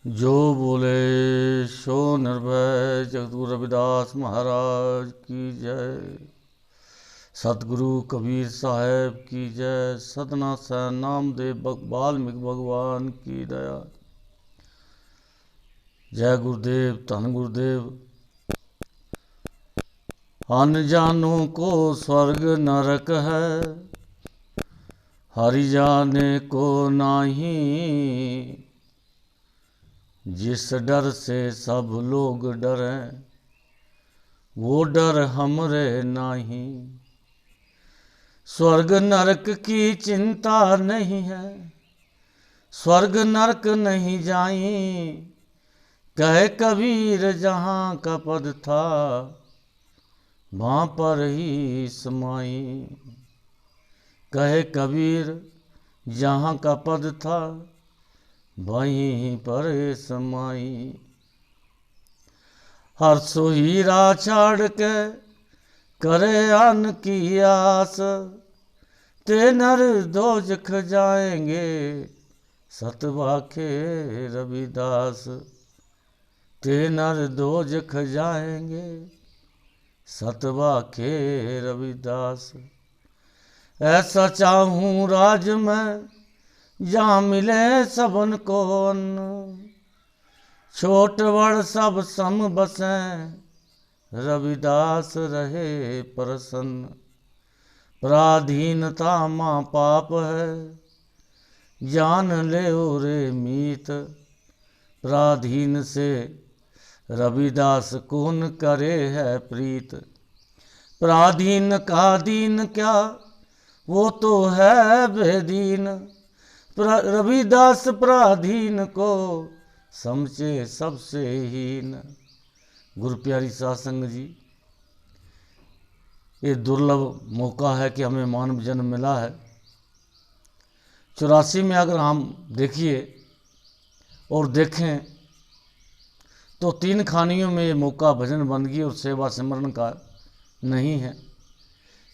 जो बोले सो निर्भय। जगतगुरु रविदास महाराज की जय। सतगुरु कबीर साहेब की जय। सतना सैन नामदेव वाल्मीकि भगवान की दया। जय गुरुदेव, धन गुरुदेव। अनजानों को स्वर्ग नरक है, हरि जाने को नाही। जिस डर से सब लोग डरे, वो डर हमरे नहीं। स्वर्ग नरक की चिंता नहीं है, स्वर्ग नरक नहीं जाई। कहे कबीर जहाँ का पद था, वहाँ पर ही समाई। कहे कबीर जहाँ का पद था, वहीं पर समाई। हर सो हीरा छाड़ के करे अन्न की आस, ते नर दोजख जाएंगे सतवाखे रविदास। ते नर दोजख जाएंगे सतवाखे रविदास। ऐसा चाहूँ राज में जहाँ मिले सबन को अन्न, छोट बड़ सब सम बसें रविदास रहे प्रसन्न। पराधीनता माँ पाप है, जान ले रे मीत। पराधीन से रविदास कौन करे है प्रीत। पराधीन का दीन क्या, वो तो है बेदीन। रविदास पराधीन को समझे सबसे हीन। गुरु प्यारी साध संगत जी, ये दुर्लभ मौका है कि हमें मानव जन्म मिला है। 84 में अगर हम देखिए और देखें तो 3 खानियों में ये मौका भजन बंदगी और सेवा सिमरन का नहीं है।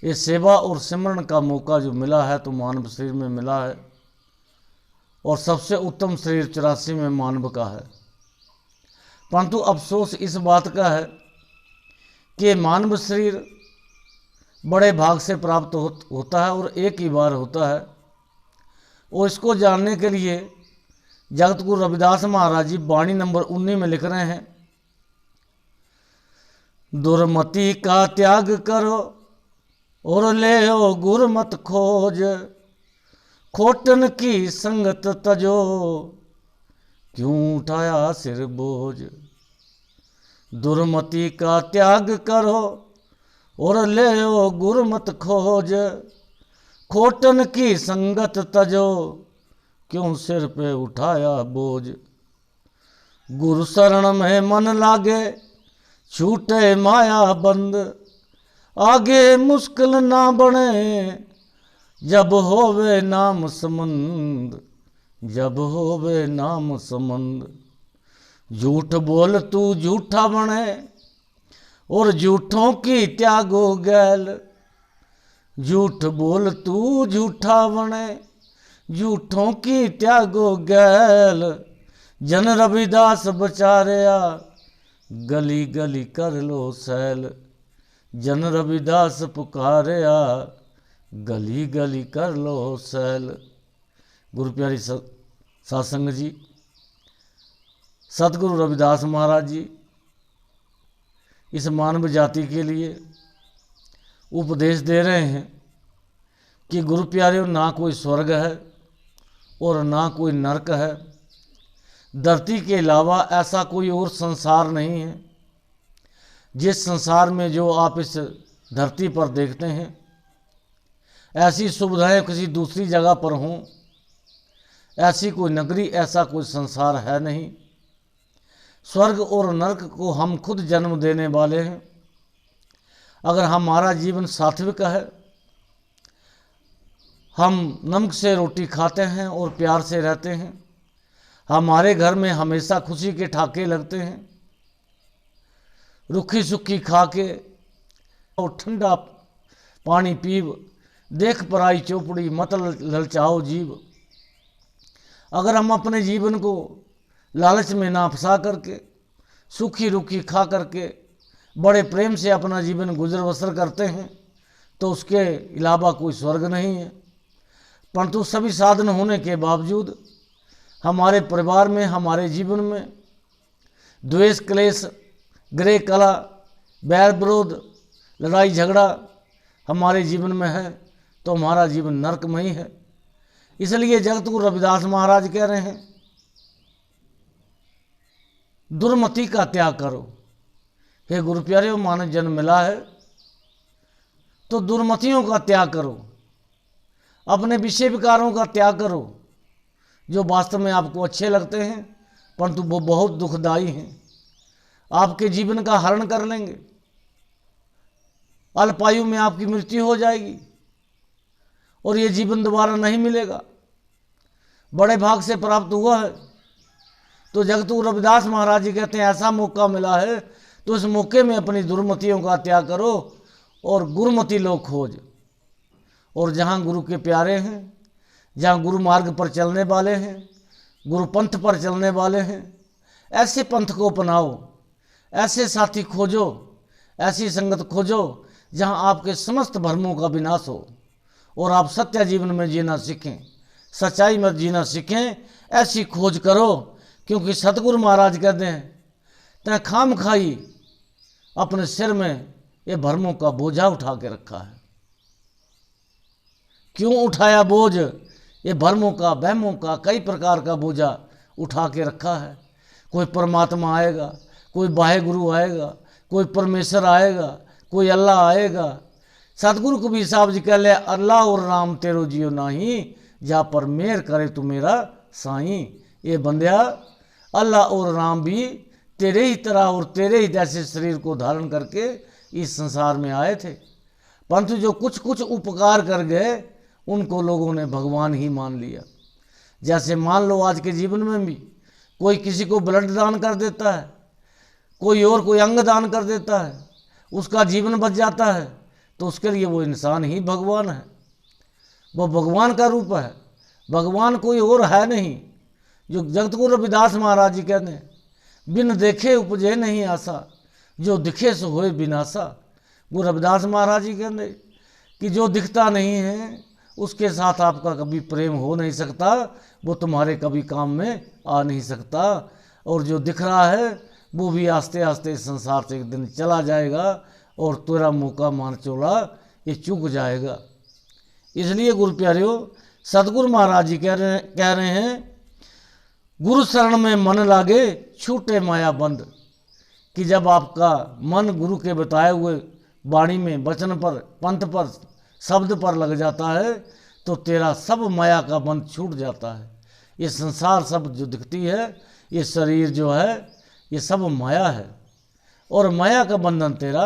ये सेवा और सिमरन का मौका जो मिला है तो मानव शरीर में मिला है, और सबसे उत्तम शरीर 84 में मानव का है। परंतु अफसोस इस बात का है कि मानव शरीर बड़े भाग से प्राप्त होता है और एक ही बार होता है। और इसको जानने के लिए जगत गुरु रविदास महाराज जी वाणी नंबर 19 में लिख रहे हैं, दुर्मति का त्याग करो और ले ओ गुरमत खोज। खोटन की संगत तजो, क्यों उठाया सिर बोझ। दुर्मति का त्याग करो और ले ओ गुरमत खोज। खोटन की संगत तजो, क्यों सिर पे उठाया बोझ। गुरु शरण में मन लागे, छूटे माया बंद। आगे मुश्किल ना बने, जब होवे नाम संबंध। जब होवे नाम संबंध। झूठ बोल तू झूठा बने, और झूठों की त्यागो गैल। झूठ बोल तू झूठा बने, झूठों की त्यागो गैल। जन रविदास बचारिया, गली गली कर लो सैल। जन रविदास पुकारिया, गली गली कर लो सैल। गुरु प्यारी साध संगत जी, सतगुरु रविदास महाराज जी इस मानव जाति के लिए उपदेश दे रहे हैं कि गुरु प्यारे, ना कोई स्वर्ग है और ना कोई नरक है। धरती के अलावा ऐसा कोई और संसार नहीं है। जिस संसार में जो आप इस धरती पर देखते हैं, ऐसी सुविधाएं किसी दूसरी जगह पर हों, ऐसी कोई नगरी, ऐसा कोई संसार है नहीं। स्वर्ग और नरक को हम खुद जन्म देने वाले हैं। अगर हमारा जीवन सात्विक है, हम नमक से रोटी खाते हैं और प्यार से रहते हैं, हमारे घर में हमेशा खुशी के ठाके लगते हैं। रुखी सुखी खा के और ठंडा पानी पीव, देख पराई चौपड़ी मत ललचाओ जीव। अगर हम अपने जीवन को लालच में ना फंसा करके, सूखी रूखी खा करके बड़े प्रेम से अपना जीवन गुजर बसर करते हैं, तो उसके अलावा कोई स्वर्ग नहीं है। परंतु सभी साधन होने के बावजूद हमारे परिवार में, हमारे जीवन में द्वेष, क्लेश, गृह कलह, बैर विरोध, लड़ाई झगड़ा हमारे जीवन में है, तो हमारा जीवन नरकमयी है। इसलिए जगत गुरु रविदास महाराज कह रहे हैं, दुर्मति का त्याग करो। हे गुरु प्यारे, मानव जन्म मिला है तो दुर्मतियों का त्याग करो, अपने विषय विकारों का त्याग करो, जो वास्तव में आपको अच्छे लगते हैं परंतु वो बहुत दुखदायी हैं, आपके जीवन का हरण कर लेंगे। अल्पायु में आपकी मृत्यु हो जाएगी और ये जीवन दोबारा नहीं मिलेगा। बड़े भाग से प्राप्त हुआ है। तो जगतगुरु रविदास महाराज जी कहते हैं, ऐसा मौका मिला है तो इस मौके में अपनी दुर्मतियों का त्याग करो और गुरुमति लोग खोज। और जहाँ गुरु के प्यारे हैं, जहाँ गुरु मार्ग पर चलने वाले हैं, गुरु पंथ पर चलने वाले हैं, ऐसे पंथ को अपनाओ, ऐसे साथी खोजो, ऐसी संगत खोजो जहाँ आपके समस्त भ्रमों का विनाश हो और आप सत्य जीवन में जीना सीखें, सच्चाई में जीना सीखें। ऐसी खोज करो, क्योंकि सतगुरु महाराज कहते हैं, तय खाम खाई अपने सिर में ये भ्रमों का बोझा उठा के रखा है। क्यों उठाया बोझ? ये भ्रमों का, वहमों का, कई प्रकार का बोझा उठा के रखा है। कोई परमात्मा आएगा, कोई बाह्य गुरु आएगा, कोई परमेश्वर आएगा, कोई अल्लाह आएगा। सतगुरु कबीर साहब जी कह ले, अल्लाह और राम तेरो जियो नाही, जा पर मेहर करे तू मेरा साईं। ये बंदिया, अल्लाह और राम भी तेरे ही तरह और तेरे ही जैसे शरीर को धारण करके इस संसार में आए थे, परंतु जो कुछ कुछ उपकार कर गए उनको लोगों ने भगवान ही मान लिया। जैसे मान लो आज के जीवन में भी कोई किसी को ब्लड दान कर देता है, कोई अंग दान कर देता है, उसका जीवन बच जाता है, तो उसके लिए वो इंसान ही भगवान है, वो भगवान का रूप है। भगवान कोई और है नहीं। जो जगतगुरु रविदास महाराज जी कहते हैं, बिन देखे उपजे नहीं आशा, जो दिखे सो होए बिनाशा। गुरु रविदास महाराज जी कहते कि जो दिखता नहीं है उसके साथ आपका कभी प्रेम हो नहीं सकता, वो तुम्हारे कभी काम में आ नहीं सकता। और जो दिख रहा है वो भी आस्ते आस्ते संसार से एक दिन चला जाएगा और तेरा मौका मान चोला ये चूक जाएगा। इसलिए गुरु प्यारियों, सतगुरु महाराज जी कह रहे हैं, गुरु शरण में मन लागे छूटे माया बंद। कि जब आपका मन गुरु के बताए हुए वाणी में, वचन पर, पंथ पर, शब्द पर लग जाता है तो तेरा सब माया का बंध छूट जाता है। ये संसार सब जो दिखती है, ये शरीर जो है, ये सब माया है और माया का बंधन तेरा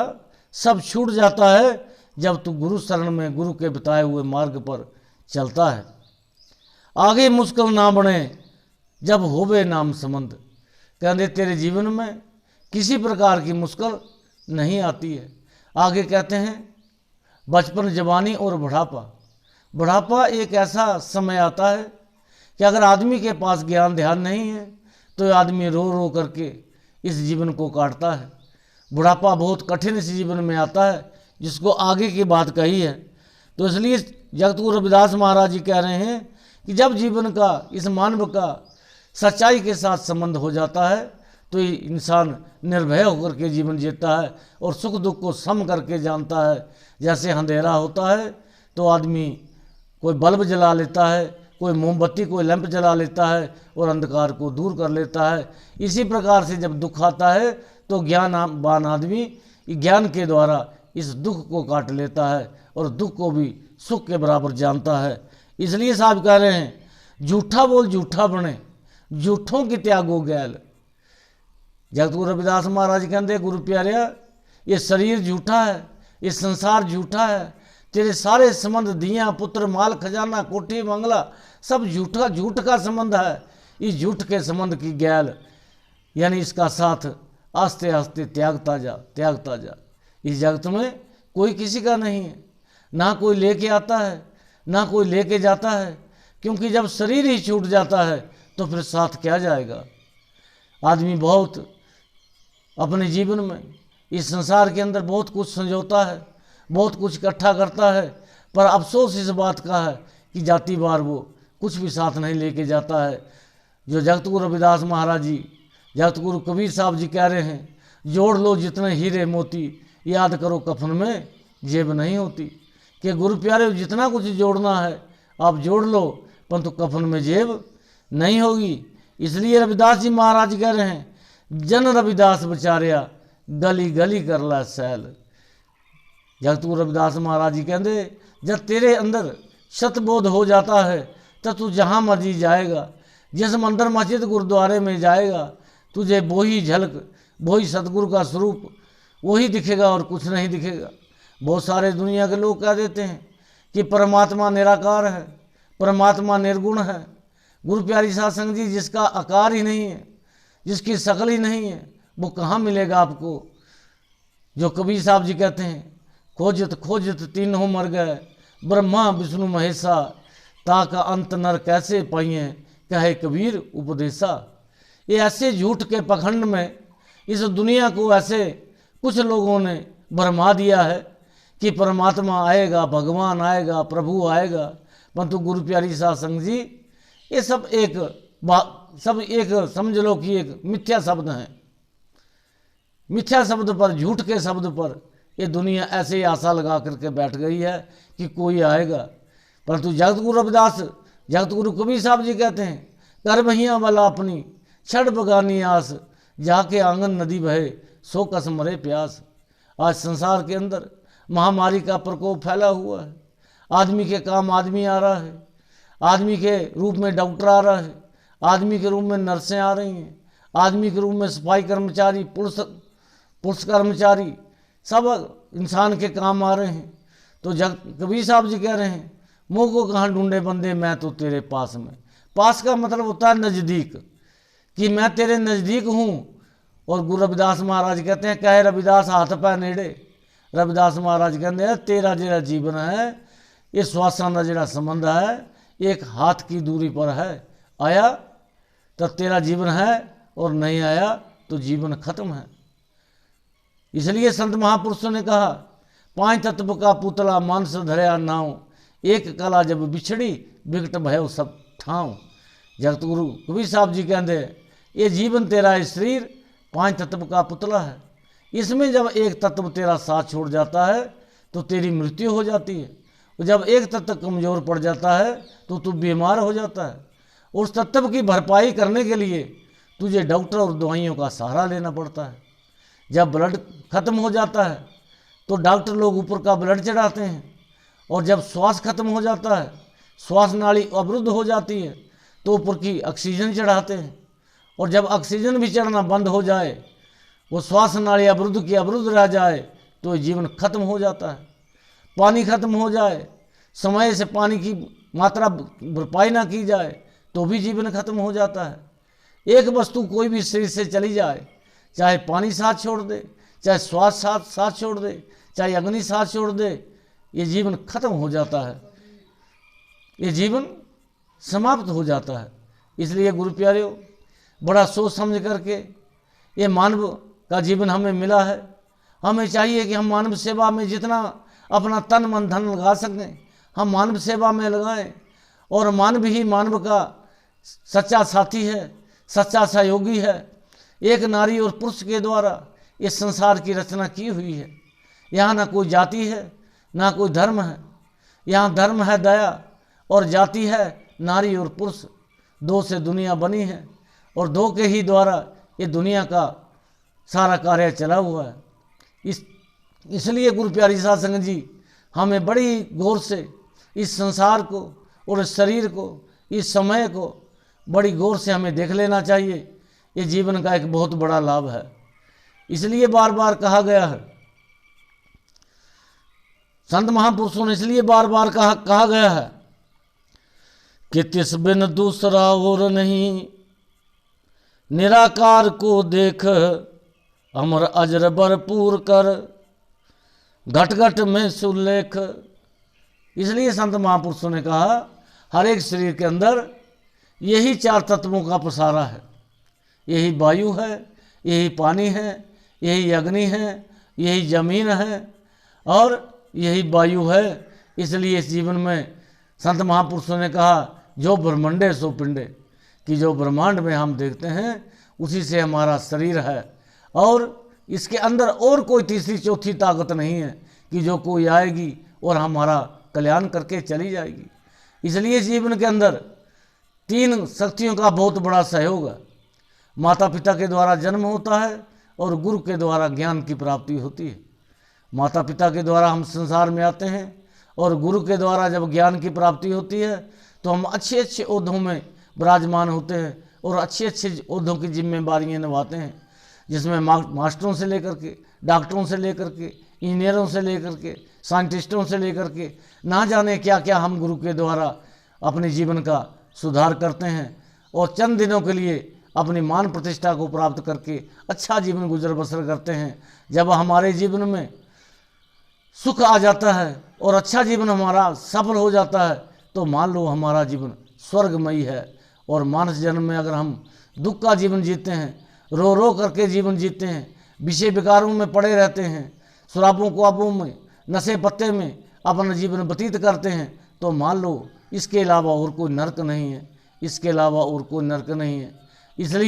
सब छूट जाता है जब तू गुरु शरण में, गुरु के बताए हुए मार्ग पर चलता है। आगे मुश्किल ना बने जब होवे नाम संबंध। कहते तेरे जीवन में किसी प्रकार की मुश्किल नहीं आती है। आगे कहते हैं, बचपन, जवानी और बुढ़ापा। बुढ़ापा एक ऐसा समय आता है कि अगर आदमी के पास ज्ञान ध्यान नहीं है तो आदमी रो रो करके इस जीवन को काटता है। बुढ़ापा बहुत कठिन इस जीवन में आता है, जिसको आगे की बात कही है। तो इसलिए जगतगुरु रविदास महाराज जी कह रहे हैं कि जब जीवन का, इस मानव का सच्चाई के साथ संबंध हो जाता है तो इंसान निर्भय होकर के जीवन जीता है और सुख दुख को सम करके जानता है। जैसे अंधेरा होता है तो आदमी कोई बल्ब जला लेता है, कोई मोमबत्ती, कोई लैंप जला लेता है और अंधकार को दूर कर लेता है। इसी प्रकार से जब दुख आता है तो ज्ञानवान आदमी ज्ञान के द्वारा इस दुख को काट लेता है और दुख को भी सुख के बराबर जानता है। इसलिए साहब कह रहे हैं, झूठा बोल झूठा बने, झूठों की त्यागो गैल। जगतगुरु रविदास महाराज कहते, गुरु प्यारिया, ये शरीर झूठा है, ये संसार झूठा है, तेरे सारे संबंध, दिया, पुत्र, माल, खजाना, कोठी, बंगला, सब झूठा, झूठ का संबंध है। इस झूठ के संबंध की गैल, यानी इसका साथ आस्ते आस्ते त्यागता जा, त्यागता जा। इस जगत में कोई किसी का नहीं है, ना कोई लेके आता है ना कोई लेके जाता है, क्योंकि जब शरीर ही छूट जाता है तो फिर साथ क्या जाएगा। आदमी बहुत अपने जीवन में इस संसार के अंदर बहुत कुछ संजोता है, बहुत कुछ इकट्ठा करता है, पर अफसोस इस बात का है कि जाती बार वो कुछ भी साथ नहीं लेके जाता है। जो जगत गुरु रविदास महाराज जी, जगत गुरु कबीर साहब जी कह रहे हैं, जोड़ लो जितने हीरे मोती, याद करो कफन में जेब नहीं होती। कि गुरु प्यारे जितना कुछ जोड़ना है आप जोड़ लो, परंतु कफन में जेब नहीं होगी। इसलिए रविदास जी महाराज कह रहे हैं, जन रविदास बेचारिया गली गली कर ला सैल। जगत गुरु रविदास महाराज जी कहते, जब तेरे अंदर सतबोध हो जाता है तो तू जहाँ मर्जी जाएगा, जिस मंदिर मस्जिद गुरुद्वारे में जाएगा, तुझे वही झलक, वही सतगुरु का स्वरूप वही दिखेगा और कुछ नहीं दिखेगा। बहुत सारे दुनिया के लोग कह देते हैं कि परमात्मा निराकार है, परमात्मा निर्गुण है। गुरु प्यारी साध संगत जी, जिसका आकार ही नहीं है, जिसकी शकल ही नहीं है, वो कहाँ मिलेगा आपको। जो कबीर साहब जी कहते हैं, खोजत खोजत तीनों मर गए, ब्रह्मा विष्णु महेशा, ताका अंत नर कैसे पाइए, कहे कबीर उपदेशा। ये ऐसे झूठ के पखंड में इस दुनिया को ऐसे कुछ लोगों ने भरमा दिया है कि परमात्मा आएगा, भगवान आएगा, प्रभु आएगा, परंतु गुरु प्यारी साध संगत जी ये सब एक समझ लो कि एक मिथ्या शब्द हैं। मिथ्या शब्द पर, झूठ के शब्द पर ये दुनिया ऐसे ही आशा लगा करके बैठ गई है कि कोई आएगा। परंतु जगत गुरु रविदास, जगत गुरु कबीर साहब जी कहते हैं, कर भैया वाला अपनी छड़ बगानी आस, जाके आंगन नदी बहे सो कस मरे प्यास। आज संसार के अंदर महामारी का प्रकोप फैला हुआ है। आदमी के काम आदमी आ रहा है, आदमी के रूप में डॉक्टर आ रहा है, आदमी के रूप में नर्सें आ रही हैं, आदमी के रूप में सफाई कर्मचारी, पुलिस कर्मचारी, सब इंसान के काम आ रहे हैं। तो कबीर साहब जी कह रहे हैं, मुँह को कहाँ ढूंढे बंदे, मैं तो तेरे पास में। पास का मतलब होता है नज़दीक, कि मैं तेरे नज़दीक हूँ। और गुरु रविदास महाराज कहते हैं, कहे रविदास हाथ पै नेड़े। रविदास महाराज कहते हैं, तेरा जो जीवन है ये श्वासां का जो संबंध है एक हाथ की दूरी पर है। आया तो तेरा जीवन है और नहीं आया तो जीवन खत्म है। इसलिए संत महापुरुषों ने कहा, 5 तत्व का पुतला मानस धरया नाव, एक कला जब बिछड़ी बिकट भयो सब ठाव। जगत गुरु कबीर साहब जी कहते हैं, ये जीवन तेरा है शरीर 5 तत्व का पुतला है। इसमें जब एक तत्व तेरा साथ छोड़ जाता है तो तेरी मृत्यु हो जाती है, और जब एक तत्व कमज़ोर पड़ जाता है तो तू बीमार हो जाता है। उस तत्व की भरपाई करने के लिए तुझे डॉक्टर और दवाइयों का सहारा लेना पड़ता है। जब ब्लड खत्म हो जाता है तो डॉक्टर लोग ऊपर का ब्लड चढ़ाते हैं, और जब श्वास खत्म हो जाता है, श्वास नाली अवरुद्ध हो जाती है, तो ऊपर की ऑक्सीजन चढ़ाते हैं। और जब ऑक्सीजन भी चढ़ना बंद हो जाए, वो श्वास नाली अवरुद्ध की अवरुद्ध रह जाए, तो जीवन खत्म हो जाता है। पानी खत्म हो जाए, समय से पानी की मात्रा भरपाई ना की जाए, तो भी जीवन खत्म हो जाता है। एक वस्तु कोई भी शरीर से चली जाए, चाहे पानी साथ छोड़ दे, चाहे श्वास साथ छोड़ दे, चाहे अग्नि साथ छोड़ दे, ये जीवन खत्म हो जाता है, ये जीवन समाप्त हो जाता है। इसलिए गुरु प्यारेओ, बड़ा सोच समझ करके ये मानव का जीवन हमें मिला है। हमें चाहिए कि हम मानव सेवा में जितना अपना तन मन धन लगा सकें, हम मानव सेवा में लगाएं। और मानव ही मानव का सच्चा साथी है, सच्चा सहयोगी है। एक नारी और पुरुष के द्वारा इस संसार की रचना की हुई है। यहाँ ना कोई जाति है, ना कोई धर्म है। यहाँ धर्म है दया, और जाति है नारी और पुरुष। दो से दुनिया बनी है, और दो के ही द्वारा ये दुनिया का सारा कार्य चला हुआ है। इसलिए गुरु प्यारी साध संगत जी, हमें बड़ी गौर से इस संसार को और इस शरीर को, इस समय को बड़ी गौर से हमें देख लेना चाहिए। ये जीवन का एक बहुत बड़ा लाभ है। इसलिए बार बार कहा गया है, संत महापुरुषों ने इसलिए बार बार कहा गया है कि तिस बिन दूसरा और नहीं, निराकार को देख अमर अजर भरपूर कर, घट घट में सुलेख। इसलिए संत महापुरुषों ने कहा, हर एक शरीर के अंदर यही 4 तत्वों का पसारा है। यही वायु है, यही पानी है, यही अग्नि है, यही जमीन है और यही वायु है। इसलिए इस जीवन में संत महापुरुषों ने कहा जो ब्रह्मांडे सो पिंडे, कि जो ब्रह्मांड में हम देखते हैं उसी से हमारा शरीर है और इसके अंदर और कोई तीसरी चौथी ताकत नहीं है कि जो कोई आएगी और हमारा कल्याण करके चली जाएगी। इसलिए जीवन के अंदर तीन शक्तियों का बहुत बड़ा सहयोग है। माता पिता के द्वारा जन्म होता है और गुरु के द्वारा ज्ञान की प्राप्ति होती है। माता पिता के द्वारा हम संसार में आते हैं और गुरु के द्वारा जब ज्ञान की प्राप्ति होती है तो हम अच्छे अच्छे ओहदों में विराजमान होते हैं और अच्छे अच्छे ओहदों की जिम्मेदारियां निभाते हैं, जिसमें मास्टरों से लेकर के, डॉक्टरों से लेकर के, इंजीनियरों से लेकर के, साइंटिस्टों से लेकर के, ना जाने क्या क्या हम गुरु के द्वारा अपने जीवन का सुधार करते हैं और चंद दिनों के लिए अपनी मान प्रतिष्ठा को प्राप्त करके अच्छा जीवन गुजर बसर करते हैं। जब हमारे जीवन में सुख आ जाता है और अच्छा जीवन हमारा सफल हो जाता है तो मान लो हमारा जीवन स्वर्गमयी है। और मानस जन्म में अगर हम दुख का जीवन जीते हैं, रो रो करके जीवन जीते हैं, विषय विकारों में पड़े रहते हैं, शराबों ख्वाबों में, नशे पत्ते में अपना जीवन व्यतीत करते हैं, तो मान लो इसके अलावा और कोई नरक नहीं है, इसके अलावा और कोई नरक नहीं है। इसलिए